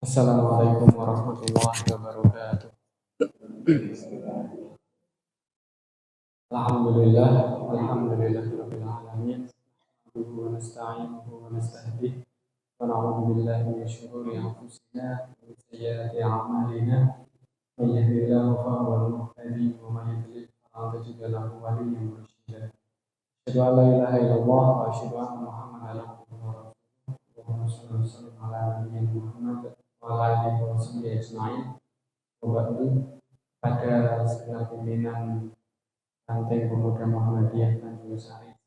Assalamualaikum warahmatullahi wabarakatuh. Alhamdulillah, alhamdulillahirabbil alamin. Nahmaduhu wa nasta'inuhu wa nastahdihi wa na'udzu billahi min syururi anfusina wa min sayyiati a'malina. May yahdihillahu fa huwal muhtadi wa may yudlil falan tajida lahu waliyyan mursyida. Asyhadu an la ilaha illallah wa asyhadu anna Muhammadan abduhu wa rasuluh. Allahumma shalli wa sallim ala nabiyyina Muhammad wa ala alihi wa sahbihi ajma'in. Wa ba'du. Pada segala pimpinan ranting pemuda Muhammadiyah dan juga Syari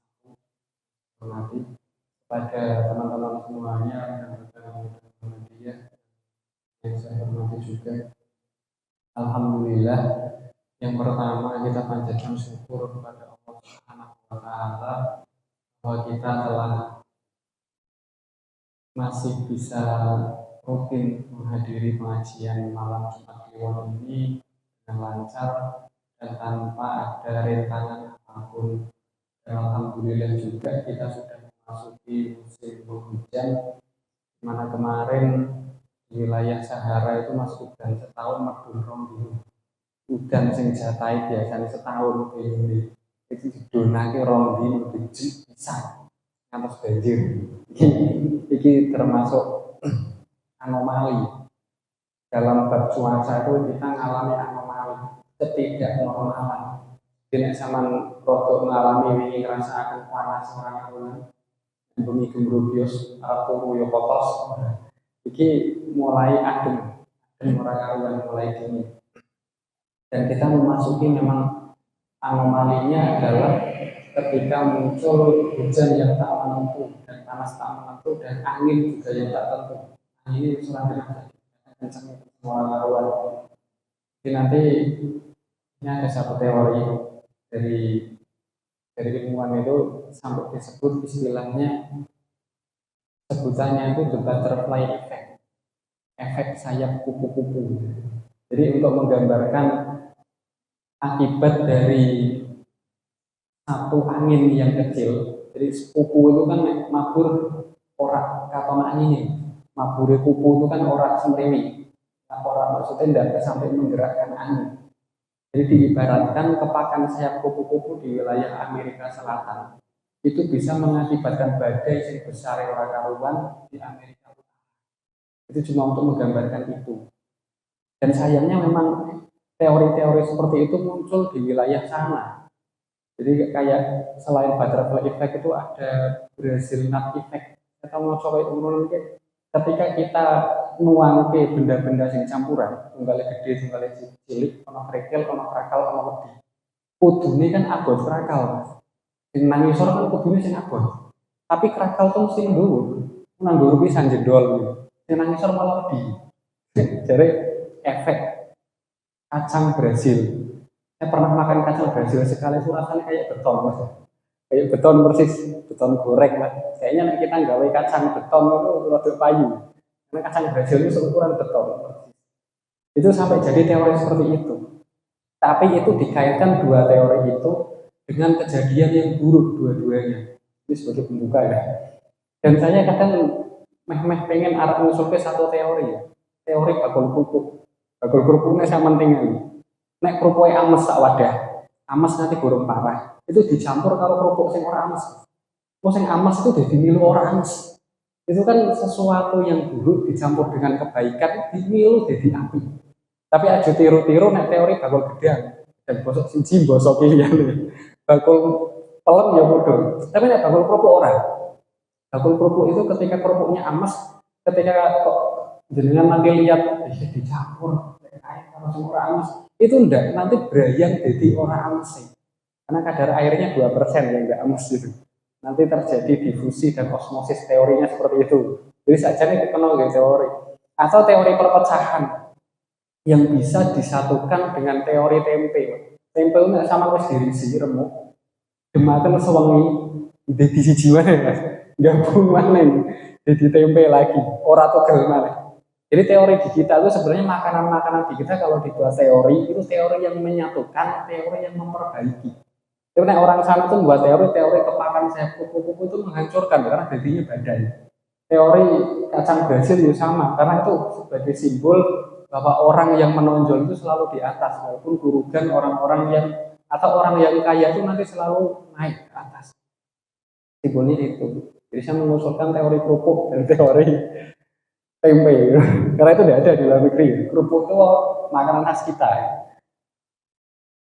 hormati pada teman-teman semuanya dan rekan pemuda Muhammadiyah yang saya hormati juga. Alhamdulillah, yang pertama kita panjatkan syukur kepada Allah Subhanahu wa taala bahwa kita telah masih bisa rutin menghadiri pengajian malam Jumat Kliwon ini dengan lancar dan tanpa ada rintangan apapun. Dan alhamdulillah juga kita sudah memasuki musim penghujan, di mana kemarin di wilayah Sahara itu masuk udan setahun medun rong dulu. Udan sing jatai biasanya setahun ini itu didonake rong dino bisa ngantos banjir. Iki termasuk anomali dalam bab cuaca itu. Kita mengalami anomali ketidaknormalan. Jadi zaman rodok mengalami ini ngerasakan panas orang orang bumi gembrobios atau yo kotos. Iki mulai adem orang mulai dingin. Dan kita memasuki memang anomalinya adalah ketika muncul hujan yang tak menentu dan panas tak menentu dan angin juga yang tak tentu. Angin ini sudah kencang semua karuan. Jadi nanti ini ada satu teori dari ilmuwan itu sampai disebut istilahnya, sebutannya itu the butterfly effect, efek sayap kupu-kupu. Jadi untuk menggambarkan akibat dari satu angin yang kecil. Jadi kupu itu kan mabur orak katon angin. Mabur kupu itu kan orak semriwi. Nah, orak maksudnya tidak sampai menggerakkan angin. Jadi diibaratkan kepakan sayap kupu-kupu di wilayah Amerika Selatan itu bisa mengakibatkan badai yang besar orang karuan di Amerika Utara. Itu cuma untuk menggambarkan itu. Dan sayangnya memang teori-teori seperti itu muncul di wilayah sana. Jadi kayak selain butterfly effect itu ada Brazil nut effect. Kita mau coba umurun ketika kita nuang ke benda-benda yang campuran, tunggal gede, tunggal cilik, ono krekel, ono krakal, ono wedi. Kudune kan abot krakal, Mas. Sing nangisor kan kudune sing abot. Tapi krakal tuh mesti dhuwur. Nang dhuwur pisan jendol. Sing nangisor malah wedi. Jadi efek kacang Brazil. Saya pernah makan kacang Brazil sekali itu rasanya kayak beton, Mas. Kayak beton persis, beton goreng lah. Kayaknya kita gawe kacang beton itu rada payu. Karena kacang Brazil itu seukuran beton. Itu sampai jadi teori seperti itu. Tapi itu dikaitkan dua teori itu dengan kejadian yang buruk dua-duanya. Ini sebagai pembuka ya. Dan saya kadang pengen arah ngusulke satu teori ya. Teori bakul kerupuk. Bakul kerupuknya saya pentingin. Nek kerupuknya ames sak wadah. Ames nanti burung parah. Itu dicampur kalau kerupuk sing ora ames. Sing ames itu jadi milu ora ames. Itu kan sesuatu yang buruk dicampur dengan kebaikan, dimilu jadi api. Tapi aja tiru-tiru nek teori bakul gedang dan bosok siji bosok liyane. Bakul pelem ya bodoh. Tapi nek bakul kerupuk ora. Bakul kerupuk itu ketika kerupuknya ames, ketika kok jenengan nanti lihat dicampur air kalau semua ames, itu enggak, nanti berayang jadi orang ames. Karena kadar airnya 2% yang enggak ames gitu. Nanti terjadi difusi dan osmosis, teorinya seperti itu. Jadi saja nih dikenal dengan teori. Atau teori perpecahan yang bisa disatukan dengan teori tempe. Tempe itu sama wis dirisi remuk. Demakan sewengi jadi siji wae Mas. Gabung maneh jadi tempe lagi. Ora tugel maneh. Jadi teori digital itu sebenarnya makanan-makanan digital kalau dibuat teori itu teori yang menyatukan, teori yang memperbaiki. Tapi orang sana tuh buat teori kepakan sayap kupu-kupu itu menghancurkan karena jadinya badai. teori kacang Brazil itu sama, karena itu sebagai simbol bahwa orang yang menonjol itu selalu di atas, walaupun kurugan orang-orang yang atau orang yang kaya itu nanti selalu naik ke atas. Simbolnya itu. Jadi saya mengusulkan teori kerupuk dan teori tempe, karena itu tidak ada di luar negeri. Kerupuk itu makanan khas kita.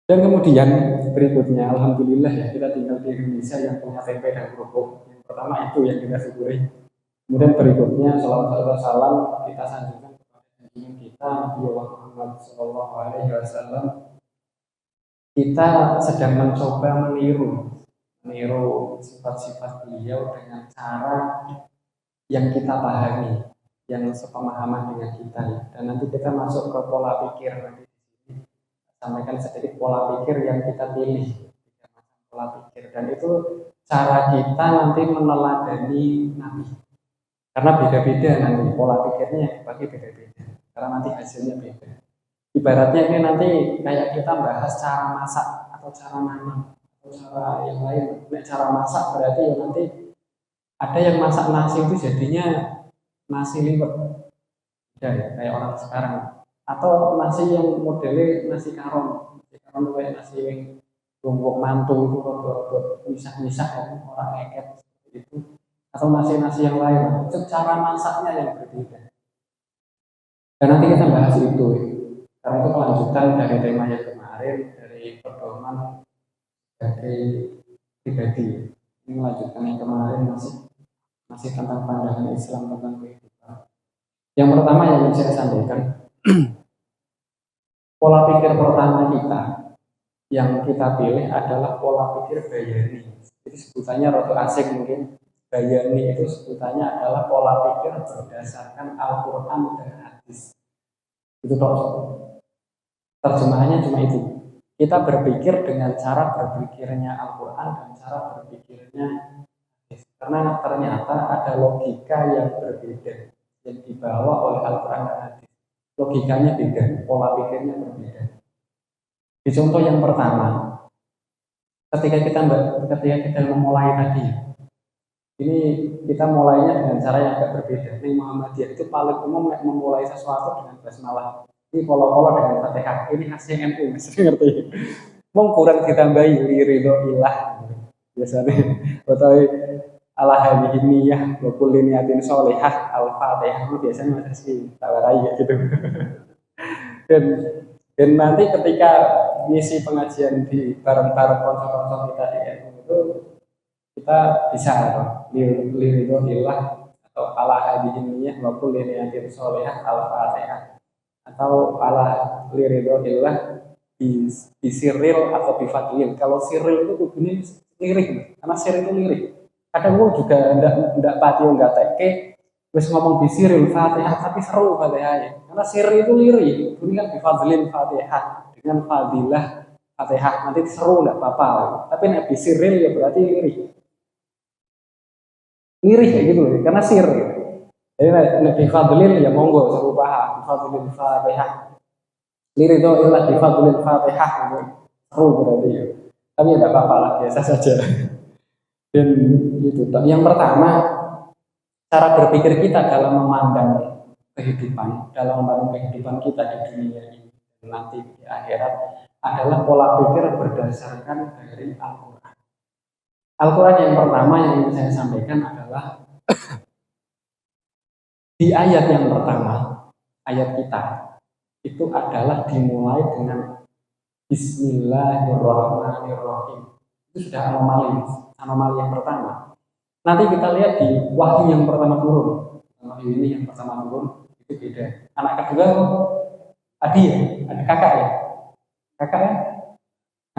Dan kemudian berikutnya, alhamdulillah ya kita tinggal di Indonesia yang punya tempe dan kerupuk. Yang pertama itu yang kita syukuri. Kemudian berikutnya, salawat salam kita sanjungkan kepada junjungan kita Nabi Muhammad Shallallahu Alaihi Wasallam. Kita sedang mencoba meniru sifat-sifat beliau dengan cara yang kita pahami, yang sepemahaman dengan kita. Dan nanti kita masuk ke pola pikir nanti. Sampaikan sedikit pola pikir yang kita pilih, pola pikir, dan itu cara kita nanti meneladani Nabi, karena beda-beda nanti pola pikirnya dibagi beda-beda, karena nanti hasilnya beda. Ibaratnya ini nanti kayak kita bahas cara masak atau cara nanam atau cara yang lain. Nah, cara masak berarti ya nanti ada yang masak nasi itu jadinya nasi liwet, ya kayak orang sekarang. Atau nasi yang modelnya nasi karon kayak nasi yang lombok mantu itu misah-misah ya, orang eket itu, atau nasi-nasi yang lain, itu cara masaknya yang berbeda. Dan nanti kita bahas itu, karena itu kelanjutan dari tema yang kemarin, dari pedoman dari pribadi. Ini melanjutkan yang kemarin masih tentang pandangan Islam tentang kehidupan. Yang pertama yang ingin saya sampaikan, pola pikir pertama kita yang kita pilih adalah pola pikir Bayani. Jadi sebutannya rada asing mungkin. Bayani itu sebutannya adalah pola pikir berdasarkan Al-Quran dan hadis. Itu toh. Terjemahannya cuma itu. Kita berpikir dengan cara berpikirnya Al-Quran dan cara berpikirnya hadis. Karena ternyata ada logika yang berbeda yang dibawa oleh Al-Quran dan hadis. Logikanya beda, pola pikirnya berbeda. Di contoh yang pertama, ketika kita memulai tadi, ini kita mulainya dengan cara yang agak berbeda. Ini Muhammadiyah itu paling umum memulai sesuatu dengan basmalah. Ini polo-polo dengan Fatihah. Ini khasnya NU, mesti ngerti. Mau kurang ditambahi ridho ilah biasanya. Atau ala hadhihi niyyah wa kulli niyatin sholihah al-Fatihah itu biasanya masih tawarai gitu. dan nanti ketika ngisi pengajian di bareng-bareng konco-konco kita di NU itu kita bisa liridho ilah atau ala hadhihi niyyah wa kulli niyatin sholihah al-Fatihah atau ala liridho ilah di siril atau di fadlil. Kalau siril itu tujuannya lirik, karena siril itu lirik. Kadang gue juga ndak patio nggak teke, wes ngomong di siril Fatihah tapi seru Fatihahnya, karena siril itu lirik. Ini kan di fadlil Fatihah dengan fadilah Fatihah nanti seru nggak apa-apa. Tapi nek di siril ya berarti lirik kayak gitu, karena siril. Jadi nek di fadlil ya monggo seru paham, fadlil Fatihah. Lirik itu ilah di fadlil Fatihah seru berarti ya. Tapi ya nggak apa-apa lah, biasa saja. Dan itu yang pertama, cara berpikir kita dalam memandang kehidupan, dalam membangun kehidupan kita di dunia ini nanti di akhirat adalah pola pikir berdasarkan dari Al-Quran. Al-Quran yang pertama yang ingin saya sampaikan adalah di ayat yang pertama, ayat kita itu adalah dimulai dengan Bismillahirrahmanirrahim. Itu sudah anomali yang pertama. Nanti kita lihat di wahyu yang pertama turun. Wahyu ini yang pertama turun itu beda. Anak kedua Adi ya, ada kakak ya. Kakak ya.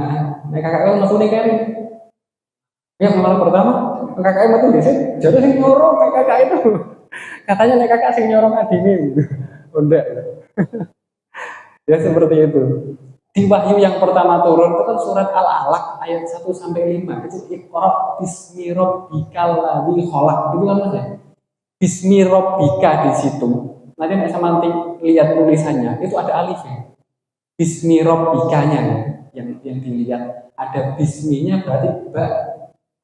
Nah, kakak itu masuk nih kan. Yang malam pertama kakaknya masuk di sini. Jadi sing nyorong kakak itu. Katanya nek kakak sing nyorong adine gitu. Enggak. Ya seperti itu. Di wahyu yang pertama turun itu kan surat Al-Alaq ayat 1 sampai 5. Itu Iqra bismi rabbikal ladzi khalaq. Itu kan Mas ya. Bismi rabbika di situ. Nanti sama nanti lihat tulisannya, itu ada alifnya. Bismi rabbikanya yang dilihat. Ada bisminya berarti ba,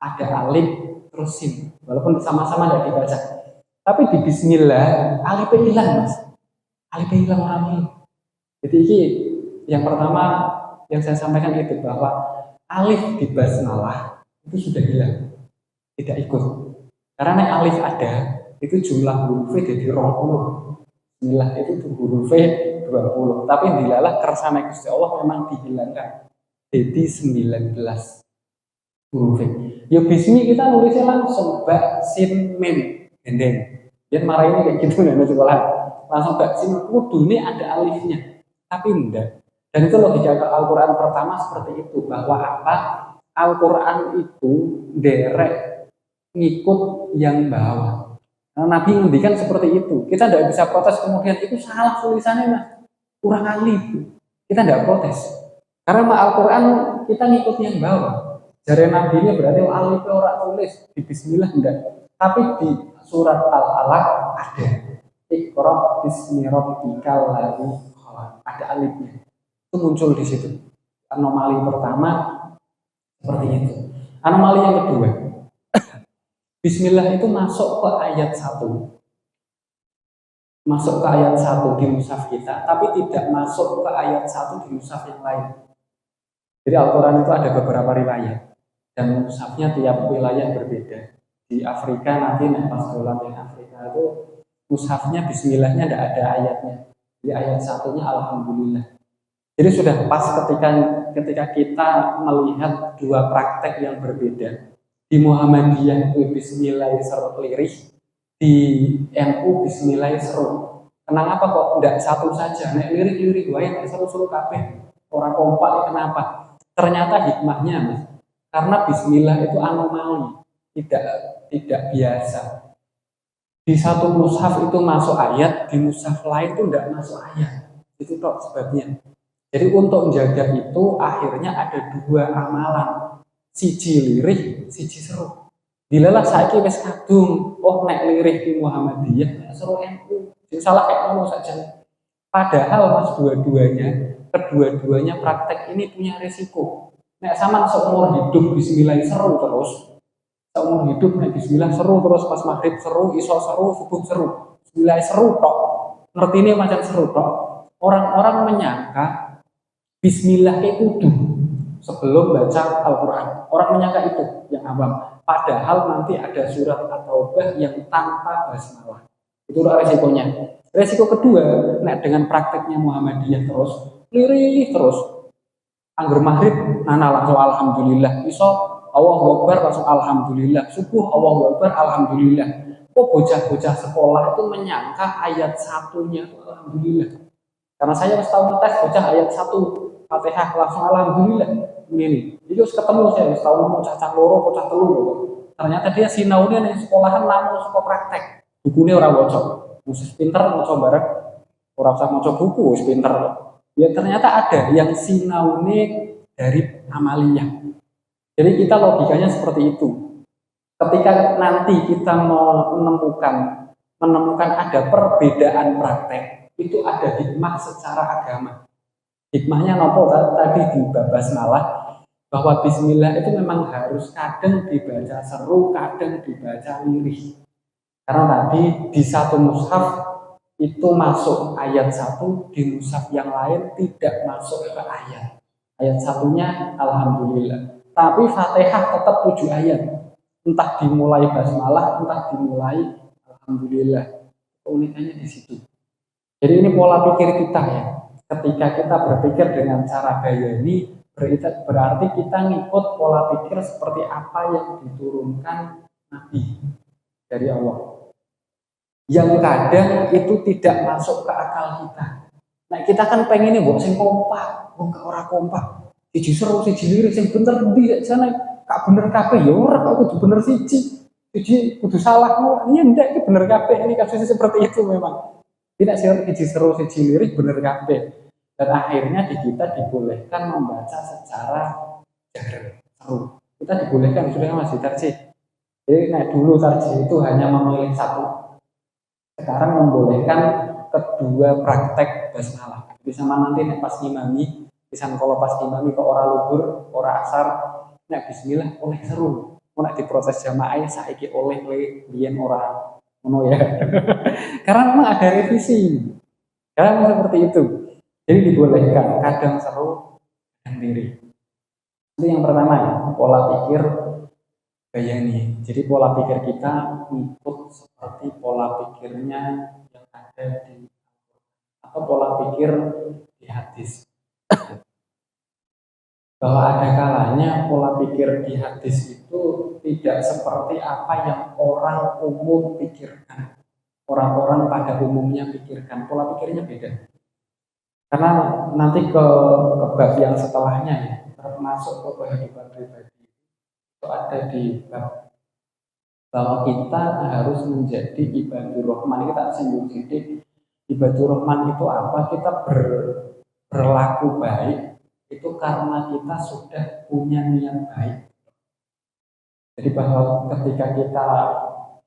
ada alif terus sin. Walaupun sama-sama tidak dibaca. Tapi di bismillah alif hilang Mas. Alif hilang orang. Jadi ini yang pertama yang saya sampaikan itu bahwa alif di basmalah itu sudah hilang, tidak ikut. Karena alif ada, itu jumlah hurufnya jadi 20. Bismillah itu hurufnya 20. Tapi dilalah kersane Gusti Allah memang dihilangkan. Jadi 19 hurufnya. Ya bismi kita nulisnya langsung ba sin mim gendeng. Dia marah ini kayak gitu nih sekolah. Langsung ba sin kudu ini ada alifnya. Tapi enggak. Dan itu logika Al-Quran pertama seperti itu, bahwa apa? Al-Quran itu derek ngikut yang bawah. Nah, Nabi ngendikan seperti itu. Kita tidak bisa protes kemudian itu salah tulisannya Mas, kurang alif. Kita tidak protes. Karena Al-Quran kita ngikut yang bawah. Jari Nabi ini berarti alifnya orang tulis di Bismillah enggak. Tapi di surat Al-Alaq ada. Iqra bismi rabbikal ladzi khalaq. Ada alifnya. Itu muncul di situ. Anomali pertama seperti itu. Anomali yang kedua, Bismillah itu masuk ke ayat 1. Masuk ke ayat 1 di mushaf kita, tapi tidak masuk ke ayat 1 di mushaf yang lain. Jadi Al-Quran itu ada beberapa riwayat dan mushafnya tiap wilayah berbeda. Di Afrika nanti pas dolan yang Afrika itu mushafnya Bismillahnya tidak ada ayatnya. Di ayat 1-nya Alhamdulillah. Jadi sudah pas ketika kita melihat dua praktek yang berbeda. Di Muhammadiyah itu Bismillah seru lirih, di NU Bismillah seru. Kenapa kok tidak satu saja? Nek lirik wae seru-seru kabeh. Orang kompak kenapa? Ternyata hikmahnya Mas. Karena Bismillah itu anomali, tidak biasa. Di satu mushaf itu masuk ayat, di mushaf lain itu tidak masuk ayat. Itu toh sebabnya. Jadi untuk menjaga itu akhirnya ada dua amalan, siji lirih, siji seru. Dilalah saiki wis kadung, oh nek lirih di Muhammadiyah, nek seru NU. Jadi salah kayak ngono saja. Padahal Mas kedua-duanya praktek ini punya risiko. Nek sama seumur hidup Bismillah seru terus, seumur hidup nek Bismillah seru terus pas maghrib seru, isya seru, subuh seru. Bismillah seru tok. Ngertine macam seru tok. Orang-orang menyangka Bismillah itu sebelum baca Al-Quran. Orang menyangka itu yang awam. Padahal nanti ada surat At-Taubah yang tanpa basmalah. Itulah resikonya. Resiko kedua, dengan prakteknya Muhammadiyah terus, lirih terus. Anggur maghrib, nana langsung Alhamdulillah. Iso Allahu Akbar langsung Alhamdulillah. Subuh Allahu Akbar Alhamdulillah. Kok bocah-bocah sekolah itu menyangka ayat satunya itu Alhamdulillah. Karena saya harus tahu ngetes bocah ayat 1 Fatihah langsung Alhamdulillah ini. Jadi harus ketemu saya harus tahu mau cacah loro, cacah telur. Ternyata dia sinaunya di sekolahan langsung suka praktek. Bukunya orang bocor. Khusus pinter mau coba bareng. Orang usah mau coba buku, wis pinter. Ya ternyata ada yang sinaunya dari amaliyah. Jadi kita logikanya seperti itu. Ketika nanti kita menemukan ada perbedaan praktek, itu ada hikmah secara agama. Hikmahnya nopo tadi di basmalah bahwa Bismillah itu memang harus kadang dibaca seru, kadang dibaca lirih. Karena tadi di satu mushaf itu masuk ayat 1, di mushaf yang lain tidak masuk ke ayat. Ayat satunya Alhamdulillah. Tapi Fatihah tetap 7 ayat. Entah dimulai basmalah, entah dimulai Alhamdulillah. Keunikannya di situ. Jadi ini pola pikir kita ya. Ketika kita berpikir dengan cara bayani, berarti kita ngikut pola pikir seperti apa yang diturunkan Nabi dari Allah. Yang kadang itu tidak masuk ke akal kita. Nah kita kan pengen ini buat sing kompak, bukan orang kompak. Siji seru, siji lirik, sing bener di sana, kak bener kabeh ya ora kok kudu bener siji kudu salah. Ini ndak iki bener kabeh, ini kasusnya seperti itu memang. Tidak siji seru, siji lirik bener kabeh. Dan akhirnya di kita dibolehkan membaca secara jahr seru. Kita dibolehkan sudah masih tarjih. Jadi dulu tarjih itu hanya memilih satu. Sekarang membolehkan kedua praktek basmalah. Bisa nanti pas ngimami, bisa kalau pas ngimami ke orang luhur, orang asar, bismillah oleh seru. Mau diproses jamaah saiki oleh biyen orang ngono ya. Karena memang ada revisi. Karena memang seperti itu. Jadi dibolehkan, kadang seru, kadang diri. Itu yang pertama ya, pola pikir bayani. Jadi pola pikir kita ikut seperti pola pikirnya yang ada di atau pola pikir di hadis. Bahwa ada kalanya pola pikir di hadis itu tidak seperti apa yang orang umum pikirkan. Orang-orang pada umumnya pikirkan, pola pikirnya beda. Karena nanti ke bab yang setelahnya ya, termasuk ke kehidupan pribadi itu ada di bab bahwa kita harus menjadi ibadur rahman. Kita singgung sedikit, ibadur rahman itu apa? Kita berlaku baik itu karena kita sudah punya niat baik. Jadi bahwa ketika kita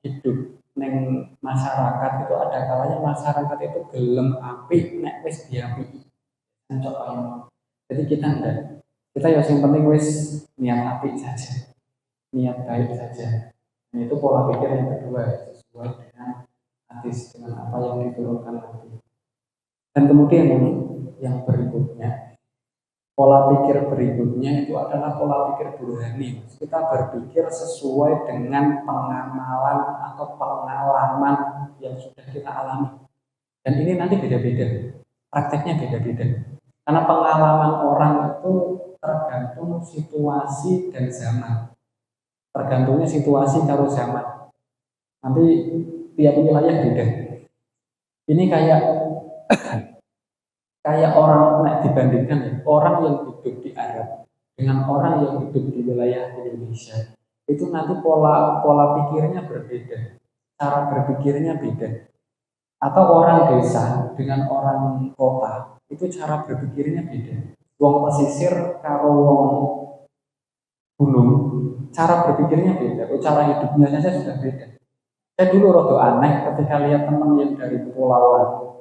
hidup neng masyarakat itu ada kalanya masyarakat itu gelem api nek wis diapi. Jadi kita enggak. Kita yang penting wis niat api saja, niat baik saja. Nah, itu pola pikir yang kedua sesuai dengan hadis dengan apa yang diturunkan Nabi. Dan kemudian yang berikutnya, pola pikir berikutnya itu adalah pola pikir burhani. Kita berpikir sesuai dengan pengamalan atau pengalaman yang sudah kita alami. Dan ini nanti beda-beda, prakteknya beda-beda. Karena pengalaman orang itu tergantung situasi dan zaman. Tergantungnya situasi karo zaman. Nanti tiap wilayah beda. Ini kayak orang dibandingkan ya, orang yang hidup di Arab dengan orang yang hidup di wilayah Indonesia itu nanti pola pikirnya berbeda, cara berpikirnya beda. Atau orang desa dengan orang kota itu cara berpikirnya beda. Wong pesisir karo wong gunung cara berpikirnya beda, cara hidupnya saja sudah beda. Saya dulu rada aneh ketika lihat teman yang dari kepulauan,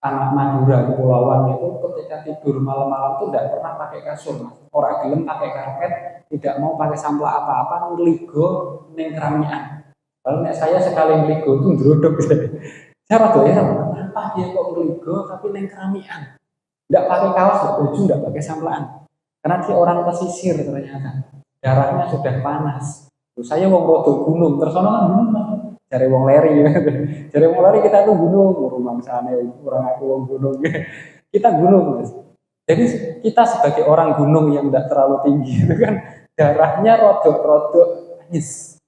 anak Madura kepulauan itu ketika tidur malam-malam itu tidak pernah pakai kasur, orang gelem pakai karpet, tidak mau pakai samplah apa-apa, ngeligo neng keramian. Lalu saya sekali ngeligo itu ngerodok. Saya rada heran, kenapa dia kok ngeligo tapi neng keramian, tidak pakai kaos, baju, tidak pakai samplaan. Karena dia orang pesisir ternyata. Darahnya sudah panas. Saya wong rodo gunung, terus ono kan gunung cari wong leri. Cari wong leri kita tuh gunung, rumah sana orang aku wong gunung. Kita gunung, Mas. Jadi kita sebagai orang gunung yang tidak terlalu tinggi itu kan darahnya rodo anyes.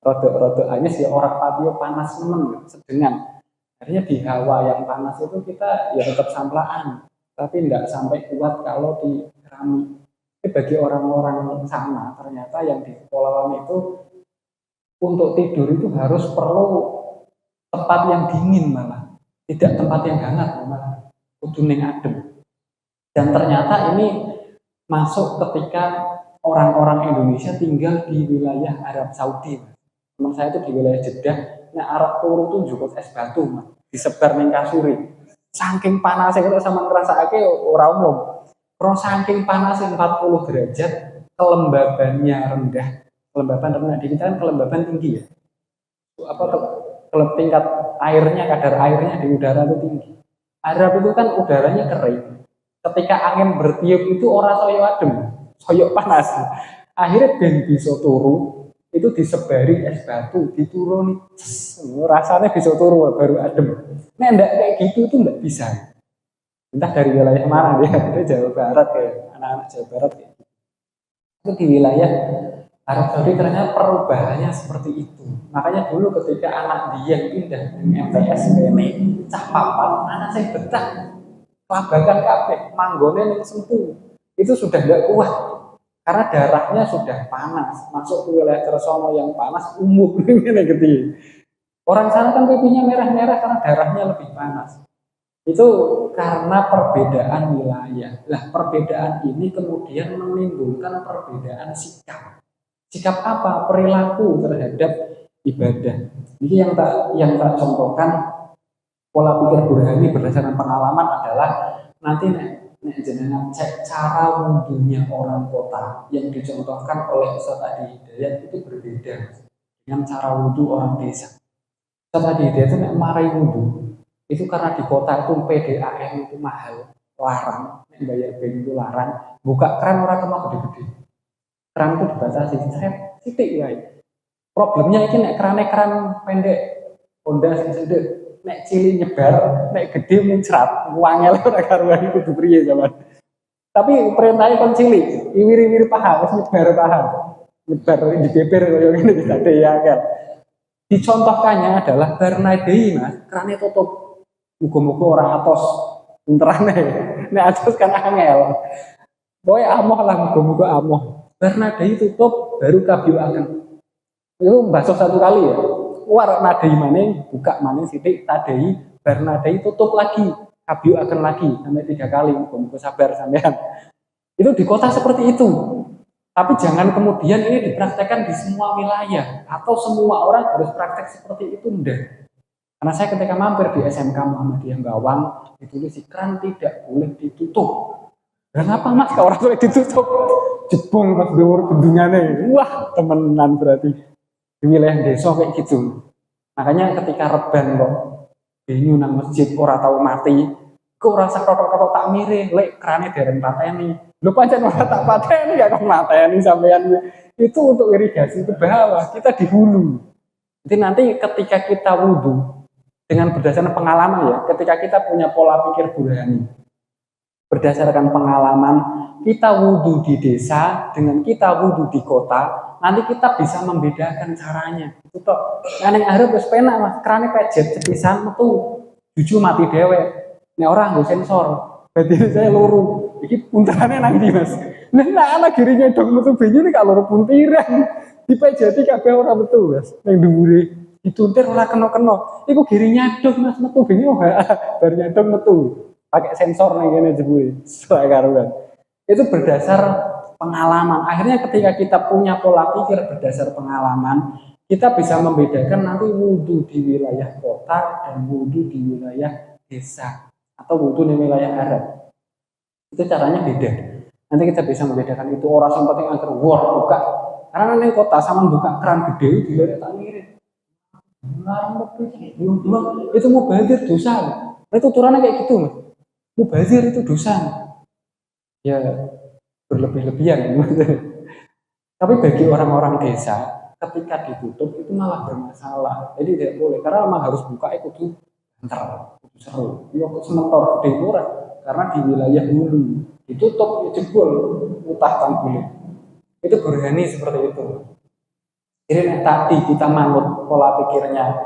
Rodo anyes ya orang patio panas nemen sedengan. Artinya di hawa yang panas itu kita ya tetap samplaan, tapi tidak sampai kuat kalau di keramik. Tapi bagi orang-orang sana ternyata yang di kepulauan itu untuk tidur itu harus perlu tempat yang dingin malah, tidak tempat yang hangat malah, kudu ning adem. Dan ternyata ini masuk ketika orang-orang Indonesia tinggal di wilayah Arab Saudi. Teman saya itu di wilayah Jeddah, nah Arab turu tuh jukut es batu, disebar ning kasuri. Saking panasnya kita sama ngerasake ora umum. Kalau saking panasnya 40 derajat, kelembabannya rendah. Kelembaban rendah di kita kan kelembaban tinggi ya. Tingkat airnya, kadar airnya di udara itu tinggi. Arab itu kan udaranya kering. Ketika angin bertiup itu orang soyo adem, soyo panas. Akhirnya ben bisa turu, itu disebari es batu, dituruni, rasanya bisa turu baru adem. Nah, enggak kayak gitu itu enggak bisa. Entah dari wilayah mana dia, itu Jawa Barat ya, anak-anak Jawa Barat ya. Itu di wilayah Arab Saudi ternyata perubahannya seperti itu. Makanya dulu ketika anak dia pindah dari MTS ke ini, cah papan, anak saya betah, kelabakan kabeh, manggone yang sempuh, itu sudah tidak kuat. Karena darahnya sudah panas, masuk ke wilayah Kersono yang panas, umum ini gitu. Orang sana kan pipinya merah-merah karena darahnya lebih panas. Itu karena perbedaan wilayah. Nah, perbedaan ini kemudian menimbulkan perbedaan sikap. Sikap apa? Perilaku terhadap ibadah. Ini yang tak contohkan pola pikir burhani berdasarkan pengalaman adalah nanti jenengan cek cara wudhunya orang kota yang dicontohkan oleh Ustaz Adi Hidayat itu berbeda dengan cara wudhu orang desa. Tadi dia itu nek marai wudu itu karena di kota itu PDAM itu mahal, larang, nek bayar BEN itu larang, buka keran orang kena gede-gede, keran itu dibatasi, saya titik ya. Problemnya ini nek keran pendek, Honda sing sedek, nek cilik nyebar, nek gede muncrat, wangel ora karuan iku kudu priye zaman. Tapi perintahnya kon cilik, iwiri-iwiri paha, wis nyebar paha. Nyebar di beber kaya ngene iki ada ya kan. Dicontohkannya adalah Bernadei mas, kerannya tutup. Muga-muga orang atos, pinterane. Nek atos kan angel. Boy amoh lah, muga-muga amoh. Bernadei tutup, baru kabiu akan. Itu basuh satu kali ya. War nadei mana, buka mana sidik, tadei, Bernadei tutup lagi. Kabiu akan lagi, sampai 3 kali. Muga-muga sabar sampean. Itu di kota seperti itu. Tapi jangan kemudian ini dipraktekkan di semua wilayah atau semua orang harus praktek seperti itu enggak. Karena saya ketika mampir di SMK Muhammadiyah Gawang ditulis keran tidak boleh ditutup. Kenapa mas kalau orang boleh ditutup? Jebong pas dhuwur bendungannya. Wah temenan berarti di wilayah desa kayak gitu. Makanya ketika reban kok binyu nang masjid ora tahu mati, kok rasa kotok-kotok tak mirip, lek kerane dereng pateni. Lu pancen ora tak pateni ya kok mateni sampean. Itu untuk irigasi ke bawah, kita di hulu. Jadi nanti ketika kita wudhu dengan berdasarkan pengalaman ya, ketika kita punya pola pikir burhani, berdasarkan pengalaman kita wudhu di desa dengan kita wudhu di kota, nanti kita bisa membedakan caranya. Itu toh, yang harus wis penak mas, kerane pejet cepisan metu, jujur mati dewek. Nek orang nggo sensor, berarti saya luru. Iki punterane nang ndi mas? Nah anak kirinya dong metu banyu nek loro puntiran. Dipejeti kabeh ora metu mas. Ning dhuwure dituntir ora kena-kena. Iku kirinya dong mas metu banyu bar nyadong metu. Pakai sensor ning kene jebule. Sak karuan. Itu berdasar pengalaman. Akhirnya ketika kita punya pola pikir berdasar pengalaman, kita bisa membedakan nanti wudhu di wilayah kota dan wudhu di wilayah desa atau wudhu di wilayah Arab. Itu caranya beda. Nanti kita bisa membedakan itu orang yang penting agar war buka. Karena nanti kota sama buka keran gede di tak ngirit. Itu mau bazir dosa. Itu turunnya kayak gitu mas. Mau bazir itu dosa. Ya berlebih-lebihan. Tapi bagi orang-orang desa, ketika ditutup itu malah bermasalah. Jadi tidak boleh karena memang harus buka itu antar seru. Ya kok sementor gede murah. Karena di wilayah hulu ditutup ya jebol utah tanggulnya itu berani seperti itu. Jadi tadi kita manut pola pikirnya,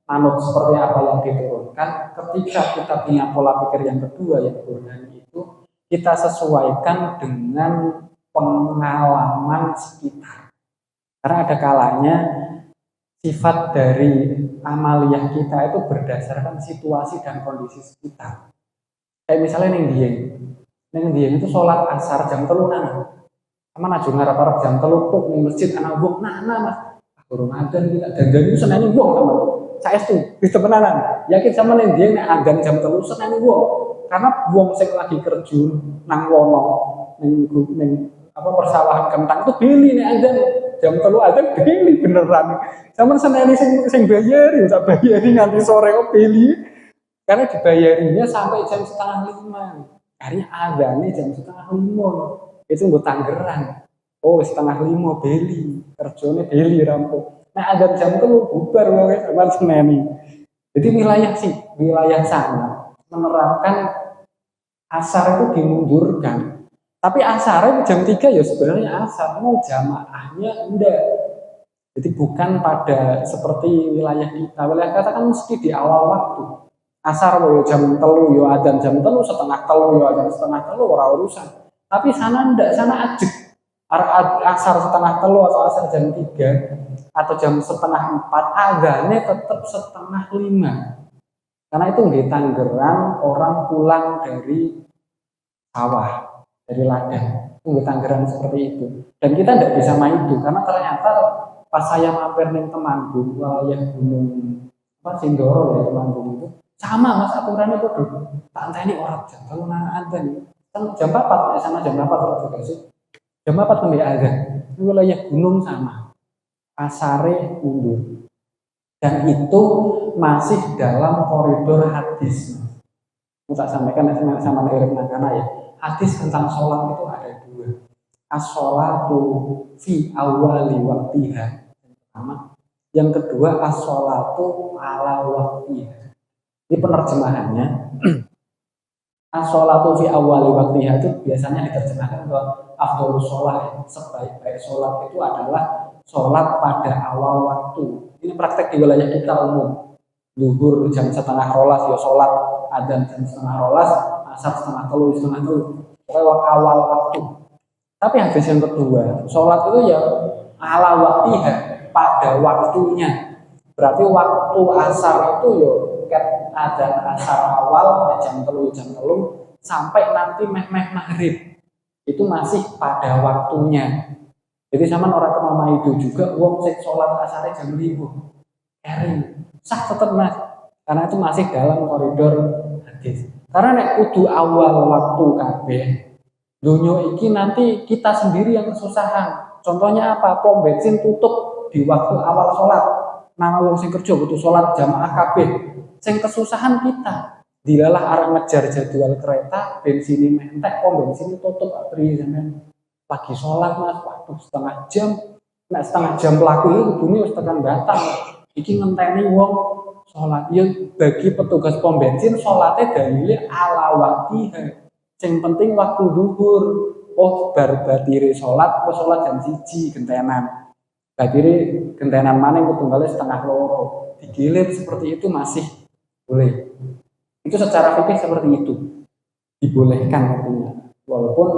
manut seperti apa yang diturunkan. Ketika kita punya pola pikir yang kedua yang berani itu kita sesuaikan dengan pengalaman sekitar. Karena ada kalanya sifat dari amaliyah kita itu berdasarkan situasi dan kondisi sekitar. Kayak misalnya neng Dieng itu sholat asar jam 3 nana. Sama naju ngarap-arap jam 3 tuh di masjid anak buang nana mas. Ramadan kita dandan itu seneng buang sama. Saya itu di temenan. Yakin sama neng Dieng nek adan jam 3 seneng buang. Karena buang sing lagi kerjun nang wono neng apa persawahan kentang itu beli nek adan jam 3 adan beli beneran. Sama seneng sing bayar ya tak bayari nganti sore kok beli. Karena dibayarinya sampai jam 4:30. Akhirnya adanya jam 4:30. Itu gue Tangerang. Oh 4:30 beli. Kerjanya beli rampung. Nah ada jam itu bubar banget sama Seneni. Jadi wilayah sana menerapkan asar itu dimundurkan. Tapi asarnya jam 3 ya sebenarnya asar. Mau jamaahnya enggak. Jadi bukan pada seperti wilayah kita. Wilayah kita kan mesti di awal waktu. Asar yo jam 3 yo adzan jam 3 setengah 3 yo adzan setengah 3 ora urusan. Tapi sana ndak, sana ajek. Asar setengah 3 atau asar jam 3 atau jam setengah 4 adzannya tetap setengah 5. Karena itu di Tangerang orang pulang dari sawah, dari ladang. Itu di Tangerang seperti itu. Dan kita ndak bisa main itu karena ternyata pas saya mampir ning Temanggung, wilayah Gunung Sindoro ya Temanggung itu sama mas aturannya bodoh. Tak entah ini orang jam kalau nana adzan jam 4 ya sama jam 4 terus juga sih. Jam 4 kembali adzan. Wilayah gunung sama. Asare mundur. Dan itu masih dalam koridor hadis. Aku tak sampaikan sama Erik Nakana ya. Hadis tentang sholat itu ada dua. As-sholatu fi awali waktiha. Yang pertama. Yang kedua as-sholatu ala waktiha. Ini penerjemahannya. As-sholatu fi awali waktiha itu biasanya diterjemahkan ke afdholus sholat. Sebaik-baik sholat itu adalah sholat pada awal waktu. Ini praktek di wilayah kita umum. Zuhur jam setengah rolas ya sholat, adzan jam setengah rolas, asar setengah telu. Lewat awal waktu. Tapi hadis yang kedua, sholat itu ya ala waktiha, pada waktunya. Berarti waktu asar itu ya adzan asar awal jam telu sampai nanti meh maghrib. Itu masih pada waktunya. Jadi sama orang kemama itu juga wong sing sholat asarnya jam 5. Kering. Sah tetap mas. Karena itu masih dalam koridor hadis. Karena nek kudu awal waktu kabeh. Dunyo iki nanti kita sendiri yang kesusahan. Contohnya apa? Pom bensin tutup di waktu awal sholat. Nama wong sing kerja butuh sholat jamaah kabeh. Sing kesusahan kita. Dilalah arek ngejar jadwal kereta, bensin mentek, pom bensin tutup priye sampean. Pagi sholat mas, waktu setengah jam. Nah setengah jam pelaku itu bunyi harus tekan batang. Iki ngenteni wong sholat. Ya bagi petugas pom bensin sholatnya dalilnya ala waktiha. Yang penting waktu duhur. Oh bar batire sholat, oh sholat jam 1 gentenan. Batire gentenan maning ketunggalnya setengah loro. Digilir seperti itu masih boleh. Itu secara fikih seperti itu. Dibolehkan artinya. Walaupun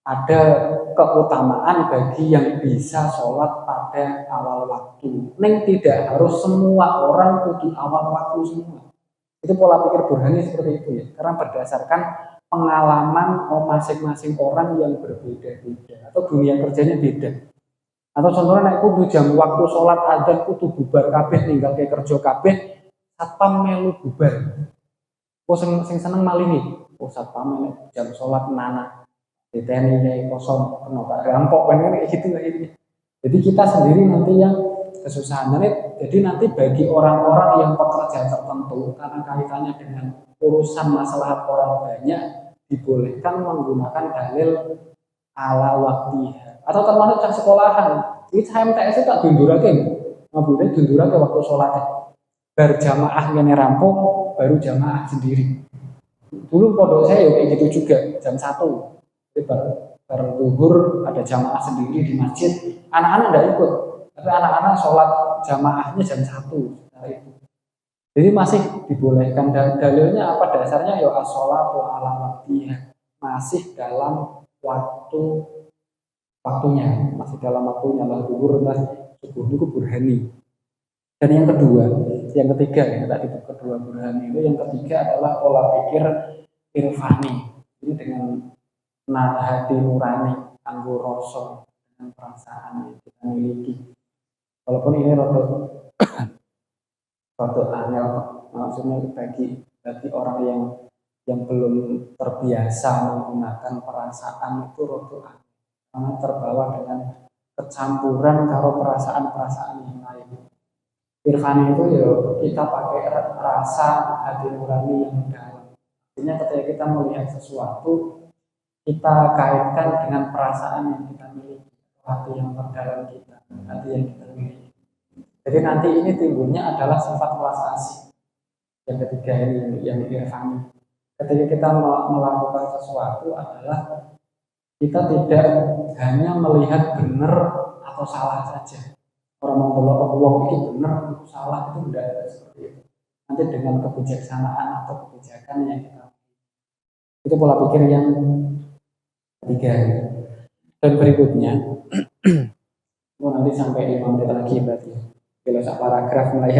ada keutamaan bagi yang bisa sholat pada awal waktu. Neng tidak harus semua orang kudu awal waktu semua. Itu pola pikir Burhani seperti itu ya. Karena berdasarkan pengalaman masing-masing orang yang berbeda-beda atau dunia kerjanya beda. Atau contohnya naik kudu jam waktu sholat adzan kudu bubar kabeh tinggal kayak kerja kabeh satpam melu bubar. Oh sing seneng malingi. Oh satpam melu jam sholat nana. Diteni kayak kosong kenapa rampok kan gitu ini. Jadi kita sendiri nanti yang kesusahan. Jadi nanti bagi orang-orang yang pekerja tertentu karena kaitannya dengan urusan masalah orang banyak dibolehkan menggunakan dalil ala waktiha atau termasuk cah sekolahan. Ini HMTS itu tak dundurake, ngabudin dundurake waktu sholat. Berjamaah yang rampung baru jamaah sendiri. Dulu pondok saya kayak gitu juga jam 1. Jadi berduhur ada jamaah sendiri di masjid, anak-anak tidak ikut, tapi anak-anak sholat jamaahnya jam 1. Jadi masih dibolehkan dan dalilnya apa dasarnya ya as-sholatu ala waktiha, masih dalam waktunya, masih dalam waktunya lah duhur subuh itu Burhani. Dan yang ketiga ya tadi kedua Burhani itu yang ketiga adalah pola pikir irfani. Ini dengan hati nurani, anggur rasa dengan perasaan yang kita miliki. Walaupun ini rodo aneh, maksudnya bagi orang yang belum terbiasa menggunakan perasaan itu rodo aneh, karena terbawa dengan kecampuran karo perasaan-perasaan yang lain. Irfani itu ya kita pakai rasa hati nurani yang dalam. Artinya ketika kita melihat sesuatu kita kaitkan dengan perasaan yang kita miliki, hati yang terdalam kita, hati yang kita miliki. Jadi nanti ini timbulnya adalah sifat welas asih. Yang ketiga ini yang irfani. Ketika kita melakukan sesuatu adalah kita tidak hanya melihat benar atau salah saja. Orang membawa uang itu benar atau salah itu tidak ada seperti itu. Nanti dengan kebijaksanaan atau kebijakan yang kita itu pola pikir yang ketiga. Dan berikutnya nanti sampai 5 menit lagi berarti bila paragraf mulai.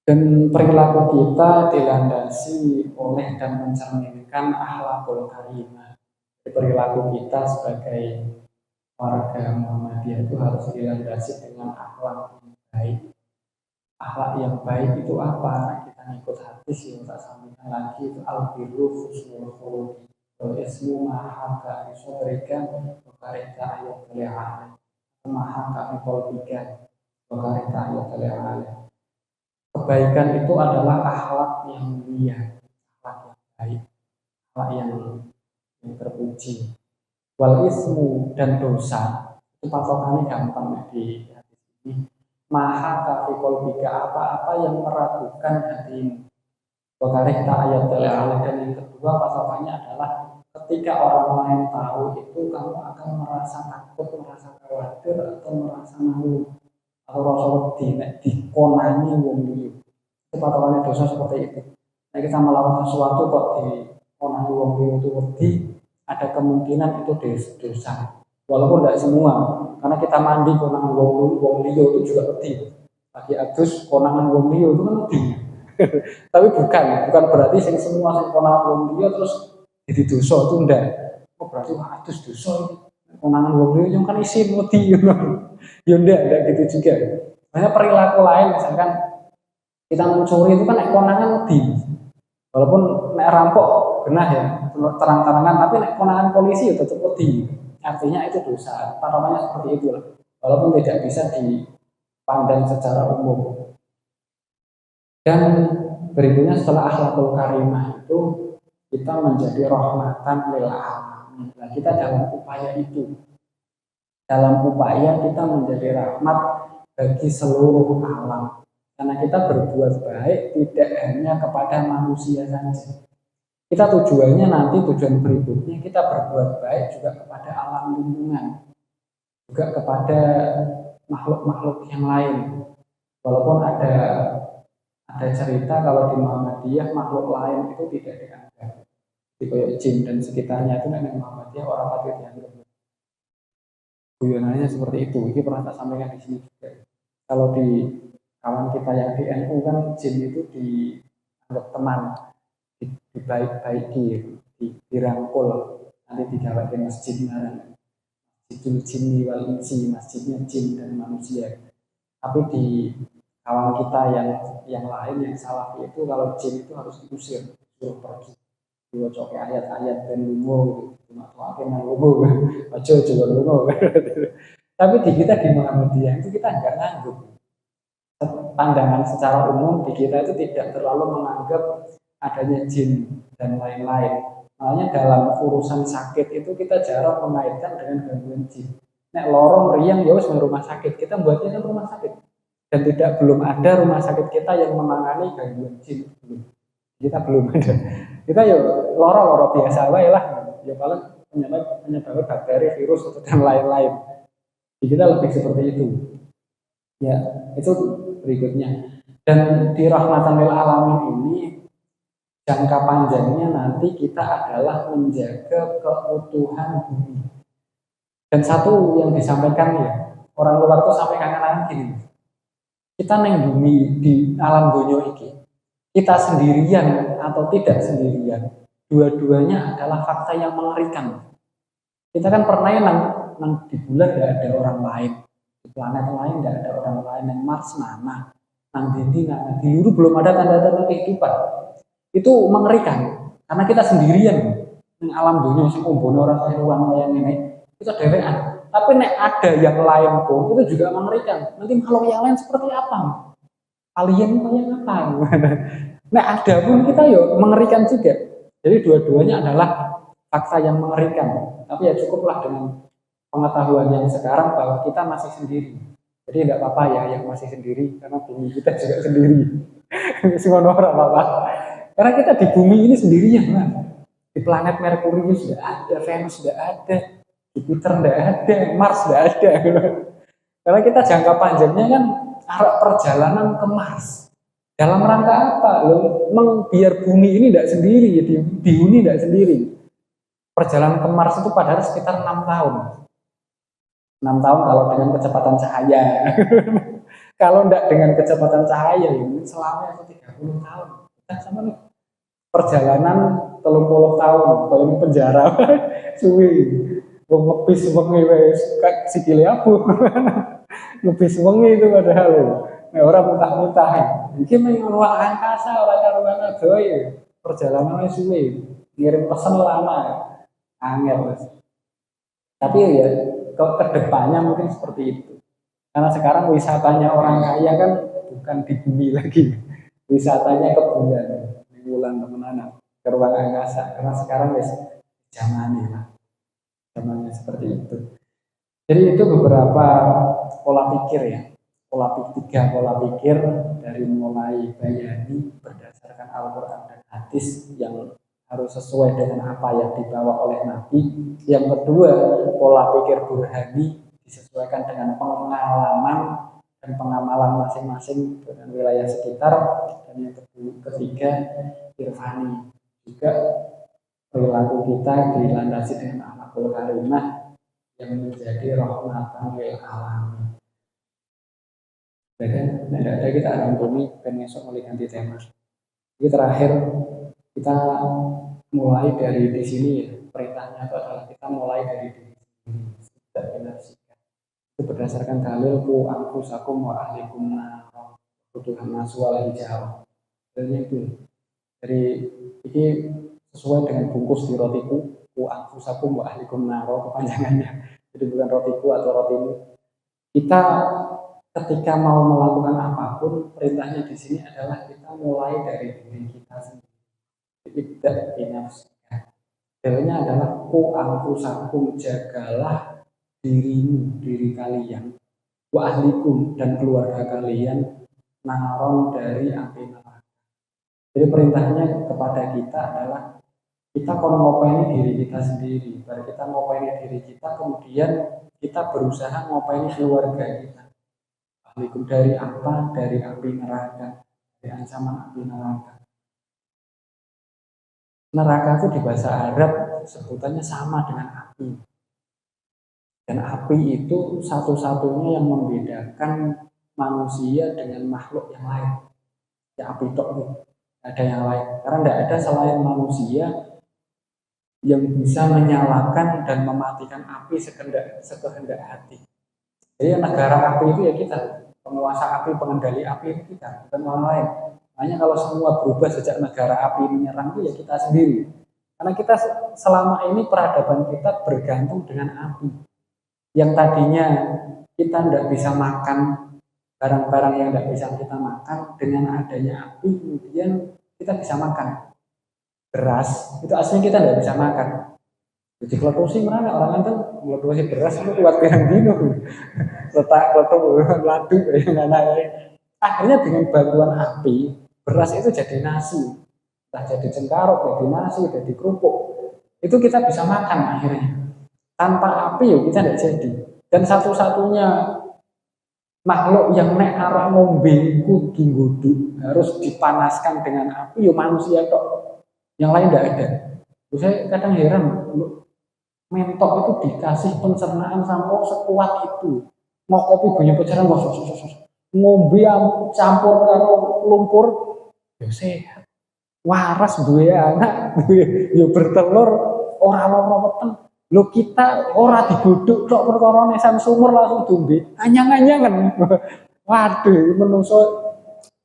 Dan perilaku kita dilandasi oleh dan mencerminkan akhlakul karimah. Perilaku kita sebagai warga Muhammadiyah itu harus dilandasi dengan akhlak yang baik. Akhlak yang baik itu apa? Kita ngikut hadis yang tak sampaikan lagi itu al-birru husnul khuluq. Ismu mahaka iso berikan kepada ayat kelihatan mahaka kolbikan Kebaikan itu adalah akhlak yang mulia, akhlak yang baik, akhlak yang terpuji. Wal ismu dan dosa itu patokannya gampang di hadis ini. Maha kafikol bika apa-apa yang meragukan hatimu. Wakarih ayat dalil dan yang kedua patokannya adalah ketika orang lain tahu itu kamu akan merasa takut, merasa khawatir atau merasa malu atau rasa wedi nek dikonani wong liya. Itu patokannya dosa seperti itu. Nah, kita melakukan sesuatu kok dikonani wong liya itu wedi, ada kemungkinan itu dosa. Walaupun tidak semua, karena kita mandi konangan wong liya itu juga wedi. Bagi Agus konangan wong liya itu kan wedi. Tapi bukan berarti yang semua sing konangan wong liya terus jadi dosa itu enggak. Oh berarti wah Agus dosa ini. Konangan wong liya yang kan isi wedi ya enggak gitu juga. Banyak perilaku lain misalkan kita mencuri itu kan konangan wedi. Walaupun nek rampok genah ya, terang-terangan tapi nek konangan polisi ya tetap wedi. Artinya itu dosa. Patokannya seperti itu lah. Walaupun tidak bisa dipandang secara umum. Dan berikutnya setelah akhlakul karimah itu kita menjadi rahmatan lil alamin. Nah, kita dalam upaya itu, dalam upaya kita menjadi rahmat bagi seluruh alam. Karena kita berbuat baik tidak hanya kepada manusia saja. Kita tujuan berikutnya kita berbuat baik juga kepada alam lingkungan, juga kepada makhluk-makhluk yang lain. Walaupun ada cerita kalau di Muhammadiyah makhluk lain itu tidak dianggap. Jadi kayak jin dan sekitarnya itu memang Muhammadiyah orang patut dianggap. Guyonannya seperti itu. Ini pernah tak sampaikan di sini juga. Kalau di kawan kita yang di NU kan jin itu dianggap teman, dibaik-baiki, dirangkul, nanti digawain masjid Masjidul Jinni wal Insi, masjidnya jin dan manusia. Tapi di kawan kita yang lain yang salafi itu kalau jin itu harus diusir, suruh pergi, diwaca ayat-ayat dan lungo, cuma tuakin yang lungo, aja juga lungo. Tapi di kita di Muhammadiyah itu kita nggak ngangguk. Pandangan secara umum di kita itu tidak terlalu menganggap adanya jin dan lain-lain. Makanya dalam urusan sakit itu kita jarang mengaitkan dengan gangguan jin. Nek lorong meriang ya wis rumah sakit, kita buatnya kan rumah sakit. Dan belum ada rumah sakit kita yang menangani gangguan jin, kita belum ada. Kita ya loro biasa wae lah, ya paling penyebab bakteri, virus atau dan lain-lain. Jadi kita lebih seperti itu. Ya, itu berikutnya. Dan di rahmatan lil alamin ini jangka panjangnya nanti kita adalah menjaga keutuhan bumi. Dan satu yang disampaikan ya, orang luar itu sampai kangen-kangen gini. Kita neng bumi di alam dunia ini, kita sendirian atau tidak sendirian, dua-duanya adalah fakta yang mengerikan. Kita kan pernah nang di bulan tidak ada orang lain, di planet lain tidak ada orang lain, nang Mars mana, nang Dindi, nang Diuru belum ada tanda-tanda kehidupan. Itu mengerikan karena kita sendirian nang alam dunia sing ombone ora ruang kayak ini, kita dewean. Tapi nek ada yang lain pun itu juga mengerikan. Nanti makhluk yang lain seperti apa? Alien kayak apa? Nek ada pun kita yuk mengerikan juga. Jadi dua-duanya adalah fakta yang mengerikan. Tapi ya cukuplah dengan pengetahuan yang sekarang bahwa kita masih sendiri. Jadi tidak apa-apa ya yang masih sendiri karena bumi kita juga sendiri. Semua orang apa-apa. Karena kita di bumi ini sendirian, kan? Di planet Merkurius sudah ada, Venus sudah ada, Jupiter tidak ada, Mars tidak ada. Karena kita jangka panjangnya kan arah perjalanan ke Mars. Dalam rangka apa? Biar bumi ini tidak sendiri, di bumi tidak sendiri. Perjalanan ke Mars itu padahal sekitar 6 tahun. 6 tahun kalau dengan kecepatan cahaya. Kalau tidak dengan kecepatan cahaya, ya selama 30 tahun. Kita sama nih. Perjalanan 30 tahun, kalau ini penjara, suwi. Wong ngepis wengi wis sikile abu. Ngepis wengi itu padahal. Nah, orang muntah-muntah. Iki mung ruang angkasa ora karuan adoy. Perjalanannya suwe. Ngirim pesan lama. Angel. Tapi ya ke depannya mungkin seperti itu. Karena sekarang wisatanya orang kaya kan bukan di bumi lagi, wisatanya ke bulan, di bulan teman-teman, ke ruang angkasa. Karena sekarang wis zamannya lah, zamannya seperti itu. Jadi itu beberapa pola pikir ya, tiga pola pikir dari mulai bayani berdasarkan Al-Quran dan hadis yang harus sesuai dengan apa yang dibawa oleh Nabi. Yang kedua, pola pikir burhani disesuaikan dengan pengalaman dan pengamalan masing-masing dengan wilayah sekitar. Dan yang ketiga, irfani, juga perilaku kita dilandasi dengan akhlakul karimah yang menjadi rahmatan lil alamin. Dan ada kita rangkumi dan besok mulai ganti tema. Jadi terakhir kita mulai dari di sini ya, perintahnya itu adalah kita mulai dari diri sendiri, tidak binasikan. Itu berdasarkan dalil ku anfusakum wa ahlikum nar Tuhan nasual hijau. Dan itu dari ini sesuai dengan bungkus di rotiku ku anfusakum wa ahlikum nar kepanjangannya. Jadi bukan rotiku atau rotimu. Kita ketika mau melakukan apapun, perintahnya di sini adalah kita mulai dari diri kita sendiri. Tidak binafsika. Dalilnya adalah ku anfusakum, jagalah dirimu, diri kalian, wa ahlikum, dan keluarga kalian, naron dari api neraka. Jadi perintahnya kepada kita adalah kita kalau ngopaini diri kita sendiri, baru kita ngopaini diri kita, kemudian kita berusaha ngopaini keluarga kita. Ahlikum dari apa? Dari api neraka, dari ancaman api neraka. Neraka itu di bahasa Arab sebutannya sama dengan api. Dan api itu satu-satunya yang membedakan manusia dengan makhluk yang lain. Ya api tok itu. Ada yang lain. Karena tidak ada selain manusia yang bisa menyalakan dan mematikan api sekehendak hati. Jadi negara api itu ya kita. Penguasa api, pengendali api itu kita, bukan orang lain. Makanya kalau semua berubah sejak negara api menyerang itu ya kita sendiri. Karena kita selama ini peradaban kita bergantung dengan api. Yang tadinya kita tidak bisa makan barang-barang yang tidak bisa kita makan, dengan adanya api kemudian kita bisa makan. Beras itu aslinya kita tidak bisa makan. Jadi kletusi mana orang itu kletusi beras itu kuat pirang dino. Letak kletuk ladu yang akhirnya dengan bantuan api beras itu jadi nasi, entah jadi cengkarok, jadi nasi, jadi kerupuk. Itu kita bisa makan akhirnya. Tanpa api ya kita tidak jadi. Dan satu-satunya makhluk yang nek arah ngombe kudu gudu harus dipanaskan dengan api ya manusia kok. Yang lain tidak ada. Saya kadang heran, mentok itu dikasih pencernaan sama sekuat itu. Mau kopi banyak pecahan ngombe campur karo lumpur ya sehat. Waras duwe anak, ya bertelur ora lara weteng. Lho kita ora digodhog tok perkara nesan sumur langsung dombe. Anyang-anyangan. Waduh, menungso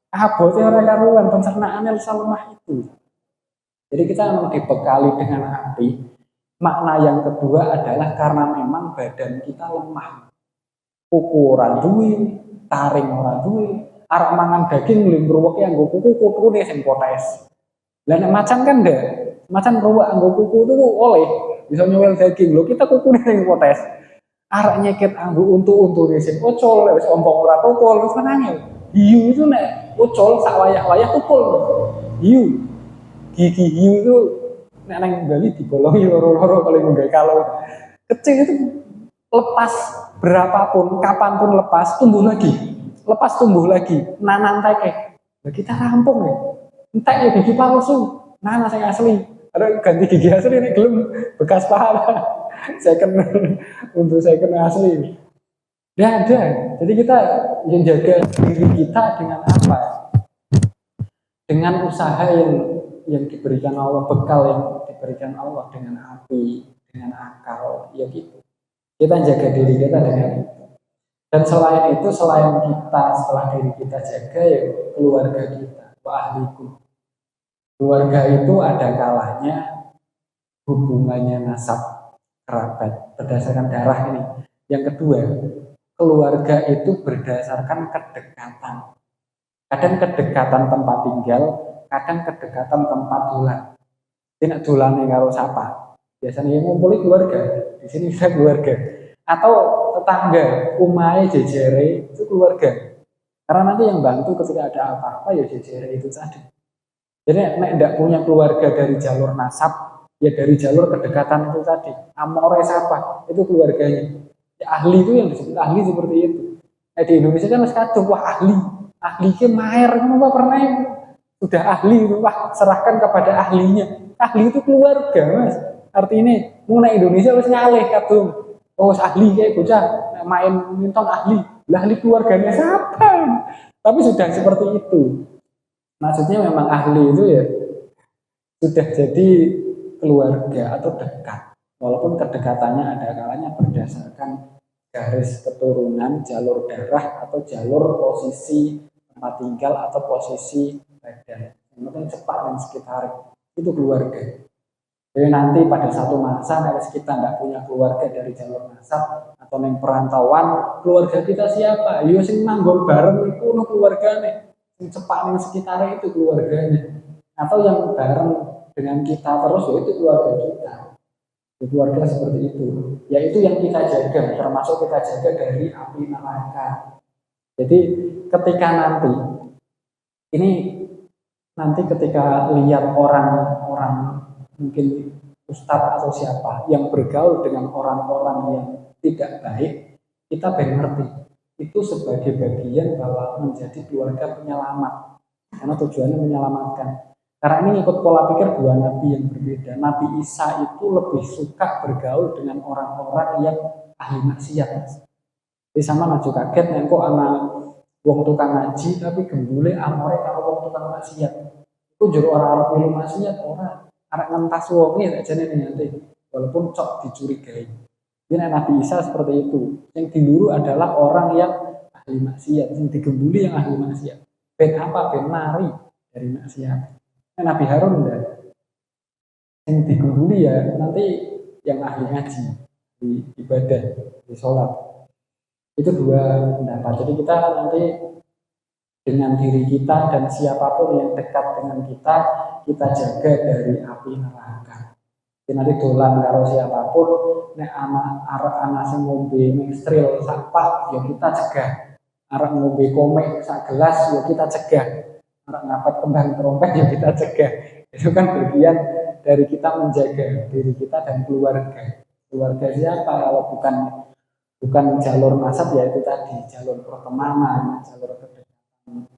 abote ora karuan pencernaane lemah itu. Jadi kita memang dibekali dengan api. Makna yang kedua adalah karena memang badan kita lemah. Kuku ora duwe, taring ora duwe, arep mangan daging mling ngruweke anggo kuku kukune sing potes. Lah nek macan kan ndak, macan ngruwek anggo kuku itu oleh bisa nyuwel daging. Lho kita kukune sing potes. Arek nyeket anggo untu-untune sing ucul wis ompong ora tukul wis menanya. Hiu itu nek ucul sak wayah-wayah tukul. Hiu. Gigi hiu itu nek nang Bali dibolongi loro-loro kalau nggawe kalau. Kecil itu lepas berapapun, kapanpun lepas, tumbuh lagi. Lepas tumbuh lagi, nanang teke. Nah, kita rampung ya. Entek ya gigi palsu, nanang yang asli. Ada ganti gigi asli ini gelem bekas pahala. Second untuk second asli. Ya ada. Jadi kita yang jaga diri kita dengan apa? Dengan usaha yang diberikan Allah, bekal yang diberikan Allah dengan api, dengan akal, ya gitu. Kita jaga diri kita dengan itu. Dan selain itu, selain kita, setelah diri kita jaga, ya keluarga kita, wa ahlikum. Keluarga itu ada kalanya hubungannya nasab kerabat berdasarkan darah ini. Yang kedua, keluarga itu berdasarkan kedekatan. Kadang kedekatan tempat tinggal, kadang kedekatan tempat dolan. Tidak dolane karo siapa. Biasanya yang ngumpuli keluarga, di sini bisa keluarga. Atau tetangga, umai jejere itu keluarga. Karena nanti yang bantu ketika ada apa-apa ya jejere itu tadi. Jadi nek tidak punya keluarga dari jalur nasab, ya dari jalur kedekatan itu tadi. Amore siapa? Itu keluarganya. Ya, ahli itu yang disebut ahli seperti itu. Nah, di Indonesia kan masih kadung, wah ahli. Ahli ke maher, kenapa pernah sudah ahli itu, wah serahkan kepada ahlinya. Ahli itu keluarga, Mas. Artinya, mau naik Indonesia harus nyaleh kadung. Oh, ahli kayak bocah main minton ahli. Lah ahli keluarganya siapa? Tapi sudah seperti itu. Maksudnya memang ahli itu ya sudah jadi keluarga atau dekat. Walaupun kedekatannya ada kalanya berdasarkan garis keturunan, jalur darah atau jalur posisi tempat tinggal atau posisi badan. Yang penting cepat dan sekitar itu keluarga. Jadi nanti pada satu masa kalau kita tidak punya keluarga dari jalur nasab atau yang perantauan, keluarga kita siapa? Yo sing manggon bareng itu keluarganya. Yang cepat yang sekitarnya itu keluarganya. Atau yang bareng dengan kita terus ya itu keluarga kita. Ya, keluarga seperti itu. Yaitu yang kita jaga, termasuk kita jaga dari api neraka. Jadi ketika ini nanti ketika lihat orang-orang mungkin ustadz atau siapa yang bergaul dengan orang-orang yang tidak baik, kita mengerti itu sebagai bagian bahwa menjadi keluarga penyelamat, karena tujuannya menyelamatkan. Karena ini ikut pola pikir dua nabi yang berbeda. Nabi Isa itu lebih suka bergaul dengan orang-orang yang ahli maksiat. Jadi sama naju kaget nek kok anak wong tukang ngaji tapi gembule amore karo wong tukang maksiat. Iku jero ora arep milu maksiat ora. Arek ngentas wonge aja nanti. Walaupun cok dicurigai. Jadi Nabi Isa seperti itu. Yang diluru adalah orang yang ahli maksiat, yang digembuli yang ahli maksiat. Ben apa? Ben mari dari maksiat. Nabi Harun enggak. Yang digembuli ya nanti yang ahli ngaji, di ibadah, di sholat. Itu dua pendapat. Jadi kita nanti dengan diri kita dan siapapun yang dekat dengan kita jaga dari api neraka. Jadi nanti dolan karo siapapun, nek anak sing ngombe mekstril sapak, ya kita cegah. Arek ngombe komek sak gelas, ya kita cegah. Arek ngapet kembang trompet, ya kita cegah. Itu kan bagian dari kita menjaga diri kita dan keluarga. Keluarga siapa kalau bukan jalur nasab, ya itu tadi jalur pertemanan, jalur kedekatan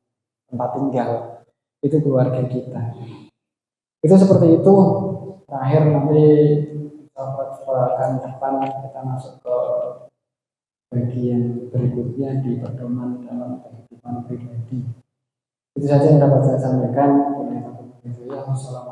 tempat tinggal, itu keluarga kita. Itu seperti itu. Terakhir nanti akan depan kita masuk ke bagian berikutnya di pedoman dalam kehidupan pribadi. Itu saja yang dapat saya sampaikan. Wassalamualaikum warahmatullahi wabarakatuh.